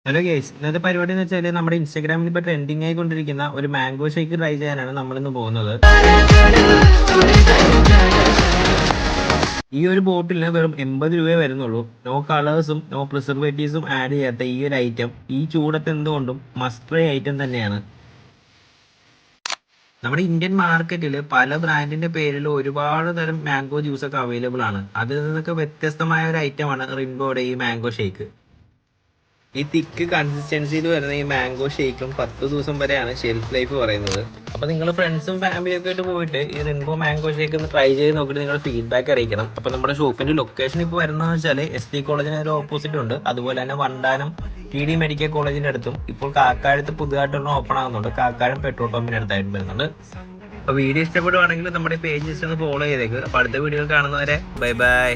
Hello guys, ഇന്നത്തെ പരിപാടി എന്ന് വെച്ചാൽ നമ്മുടെ ഇൻസ്റ്റാഗ്രാമിൽ ഇപ്പോൾ ട്രെൻഡിങ് ആയിക്കൊണ്ടിരിക്കുന്ന ഒരു മാംഗോ ഷേക്ക് ട്രൈ ചെയ്യാനാണ് നമ്മളിന്ന് പോകുന്നത്. ഈ ഒരു ബോട്ടിലിന് വെറും 80 രൂപയെ വരുന്നുള്ളൂ. നോ കളേഴ്സും നോ പ്രിസർവേറ്റീവ്സും ആഡ് ചെയ്യാത്ത ഈ ഒരു ഐറ്റം ഈ ചൂടത്ത് എന്തുകൊണ്ടും മസ്റ്റ് ട്രൈ ഐറ്റം തന്നെയാണ്. നമ്മുടെ ഇന്ത്യൻ മാർക്കറ്റിൽ പല ബ്രാൻഡിന്റെ പേരിൽ ഒരുപാട് തരം മാംഗോ ജ്യൂസ് ഒക്കെ അവൈലബിൾ ആണ്. അതിൽ നിന്നൊക്കെ വ്യത്യസ്തമായ ഒരു ഐറ്റമാണ് റിംബോയുടെ ഈ മാംഗോ ഷേക്ക്. ഈ തിക്ക് കൺസിസ്റ്റൻസിയിൽ വരുന്ന ഈ മാംഗോ ഷേക്കും 10 ദിവസം വരെയാണ് ഷെൽഫ് ലൈഫ് പറയുന്നത്. അപ്പോൾ നിങ്ങൾ ഫ്രണ്ട്സും ഫാമിലിയൊക്കെ ആയിട്ട് പോയിട്ട് ഈ റിംബോ മാംഗോ ഷേക്ക് ഒന്ന് ട്രൈ ചെയ്ത് നോക്കിയിട്ട് നിങ്ങളുടെ ഫീഡ്ബാക്ക് അറിയിക്കണം. അപ്പോൾ നമ്മുടെ ഷോപ്പിന്റെ ലൊക്കേഷൻ ഇപ്പോൾ വരുന്നതെന്ന് വെച്ചാൽ SD കോളേജിന് ഒരു ഓപ്പോസിറ്റ് ഉണ്ട്. അതുപോലെ തന്നെ വണ്ടാനം TD മെഡിക്കൽ കോളേജിന്റെ അടുത്തും ഇപ്പോൾ കാക്കാഴത്ത് പുതുതായിട്ടൊന്ന് ഓപ്പൺ ആകുന്നുണ്ട്. കാക്കാഴം പെട്രോൾ പമ്പിന് അടുത്തായിട്ട് വരുന്നുണ്ട്. അപ്പോൾ വീഡിയോ ഇഷ്ടപ്പെടുവാണെങ്കിൽ നമ്മുടെ പേജ് ജസ്റ്റ് ഒന്ന് ഫോളോ ചെയ്തേക്ക്. അപ്പോൾ അടുത്ത വീഡിയോ കാണുന്നവരെ ബൈ ബൈ.